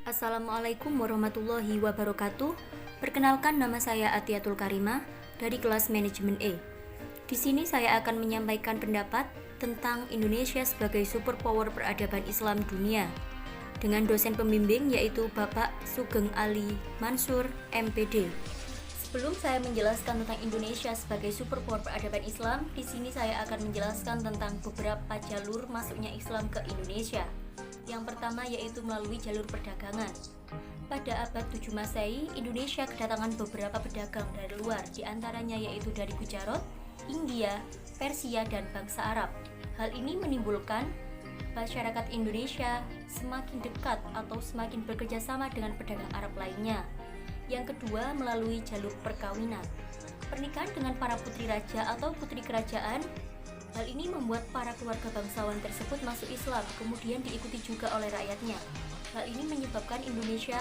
Assalamualaikum warahmatullahi wabarakatuh. Perkenalkan, nama saya Atiatul Karimah dari kelas Manajemen E. Di sini saya akan menyampaikan pendapat tentang Indonesia sebagai superpower peradaban Islam dunia dengan dosen pembimbing yaitu Bapak Sugeng Ali Mansur, MPD. Sebelum saya menjelaskan tentang Indonesia sebagai superpower peradaban Islam, di sini saya akan menjelaskan tentang beberapa jalur masuknya Islam ke Indonesia. Yang pertama yaitu melalui jalur perdagangan. Pada abad 7 Masehi, Indonesia kedatangan beberapa pedagang dari luar, diantaranya yaitu dari Gujarat, India, Persia, dan bangsa Arab. Hal ini menimbulkan masyarakat Indonesia semakin dekat atau semakin bekerja sama dengan pedagang Arab lainnya. Yang kedua, melalui jalur perkawinan. Pernikahan dengan para putri raja atau putri kerajaan. Hal ini membuat para keluarga bangsawan tersebut masuk Islam, kemudian diikuti juga oleh rakyatnya. Hal ini menyebabkan Indonesia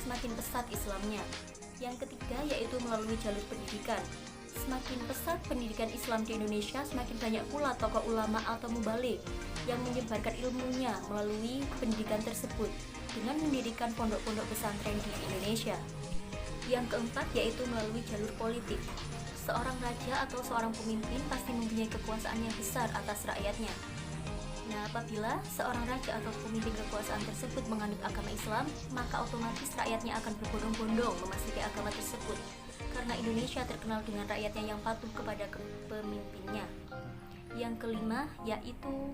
semakin pesat Islamnya. Yang ketiga yaitu melalui jalur pendidikan. Semakin pesat pendidikan Islam di Indonesia, semakin banyak pula tokoh ulama atau mubalik yang menyebarkan ilmunya melalui pendidikan tersebut dengan mendirikan pondok-pondok pesantren di Indonesia. Yang keempat yaitu melalui jalur politik. Seorang raja atau seorang pemimpin pasti mempunyai kekuasaan yang besar atas rakyatnya. Nah, apabila seorang raja atau pemimpin kekuasaan tersebut menganut agama Islam, maka otomatis rakyatnya akan berbondong-bondong memasuki agama tersebut. Karena Indonesia terkenal dengan rakyatnya yang patuh kepada pemimpinnya. Yang kelima yaitu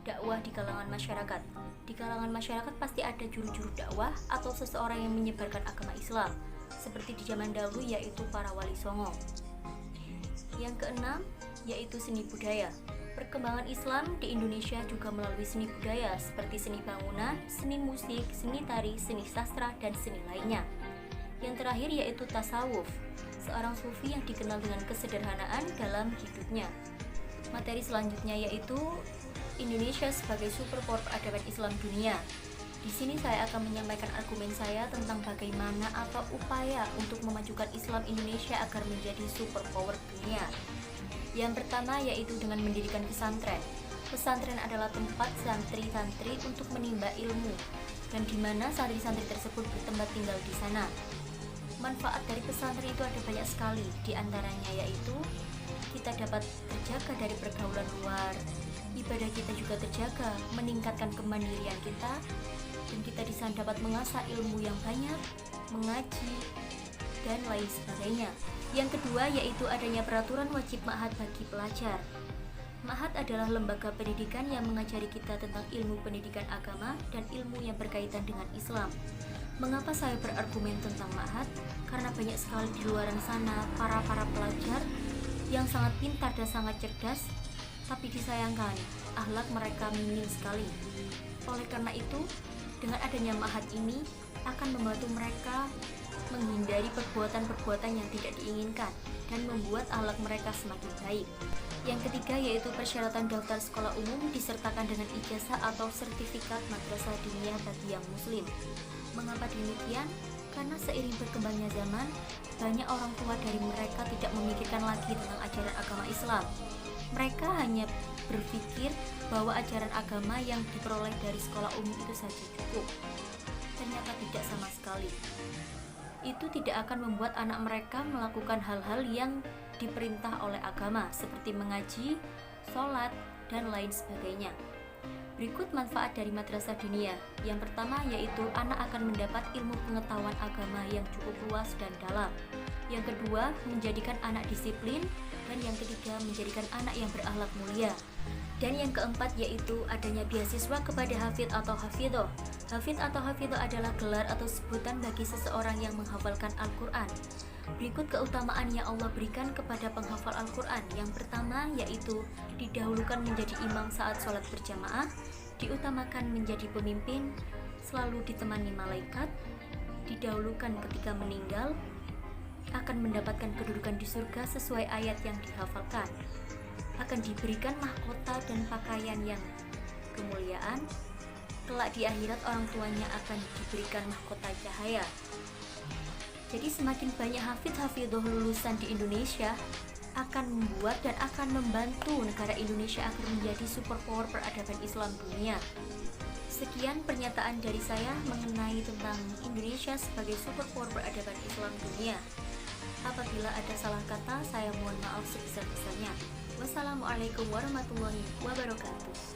dakwah di kalangan masyarakat. Di kalangan masyarakat pasti ada juru-juru dakwah atau seseorang yang menyebarkan agama Islam, seperti di zaman dahulu yaitu para wali songo. Yang keenam yaitu seni budaya. Perkembangan Islam di Indonesia juga melalui seni budaya seperti seni bangunan, seni musik, seni tari, seni sastra, dan seni lainnya. Yang terakhir yaitu tasawuf, seorang sufi yang dikenal dengan kesederhanaan dalam hidupnya. Materi selanjutnya yaitu Indonesia sebagai superpower peradaban Islam dunia. Di sini saya akan menyampaikan argumen saya tentang bagaimana atau upaya untuk memajukan Islam Indonesia agar menjadi superpower dunia. Yang pertama yaitu dengan mendirikan pesantren. Pesantren adalah tempat santri-santri untuk menimba ilmu dan di mana santri-santri tersebut bertempat tinggal di sana. Manfaat dari pesantren itu ada banyak sekali, di antaranya yaitu kita dapat terjaga dari pergaulan luar, ibadah kita juga terjaga, meningkatkan kemandirian kita, dan kita di sana dapat mengasah ilmu yang banyak, mengaji, dan lain sebagainya. Yang kedua yaitu adanya peraturan wajib ma'had bagi pelajar. Ma'had adalah lembaga pendidikan yang mengajari kita tentang ilmu pendidikan agama dan ilmu yang berkaitan dengan Islam. Mengapa saya berargumen tentang ma'had? Karena banyak sekali di luar sana para pelajar yang sangat pintar dan sangat cerdas, tapi disayangkan akhlak mereka minim sekali. Oleh karena itu, dengan adanya ma'had ini akan membantu mereka menghindari perbuatan-perbuatan yang tidak diinginkan dan membuat akhlak mereka semakin baik. Yang ketiga yaitu persyaratan daftar sekolah umum disertakan dengan ijazah atau sertifikat madrasah diniyah bagi yang muslim. Mengapa demikian? Karena seiring berkembangnya zaman, banyak orang tua dari mereka tidak memikirkan lagi tentang ajaran agama Islam. Mereka hanya berpikir bahwa ajaran agama yang diperoleh dari sekolah umum itu saja cukup. Ternyata tidak sama sekali. Itu tidak akan membuat anak mereka melakukan hal-hal yang diperintah oleh agama seperti mengaji, sholat, dan lain sebagainya. Berikut manfaat dari madrasah diniyah. Yang pertama yaitu anak akan mendapat ilmu pengetahuan agama yang cukup luas dan dalam. Yang kedua, menjadikan anak disiplin, dan yang ketiga, menjadikan anak yang berakhlak mulia. Dan yang keempat yaitu adanya beasiswa kepada hafidh atau hafidhoh. Hafidh atau hafidhoh adalah gelar atau sebutan bagi seseorang yang menghafalkan Al-Quran. Berikut keutamaan yang Allah berikan kepada penghafal Al-Quran. Yang pertama yaitu didahulukan menjadi imam saat sholat berjamaah, diutamakan menjadi pemimpin, selalu ditemani malaikat, didahulukan ketika meninggal, akan mendapatkan kedudukan di surga sesuai ayat yang dihafalkan, akan diberikan mahkota dan pakaian yang kemuliaan, kelak di akhirat orang tuanya akan diberikan mahkota cahaya. Jadi semakin banyak hafidh-hafidhoh lulusan di Indonesia akan membuat dan akan membantu negara Indonesia agar menjadi superpower peradaban Islam dunia. Sekian pernyataan dari saya mengenai tentang Indonesia sebagai superpower peradaban Islam dunia. Apabila ada salah kata, saya mohon maaf sebesar-besarnya. Wassalamualaikum warahmatullahi wabarakatuh.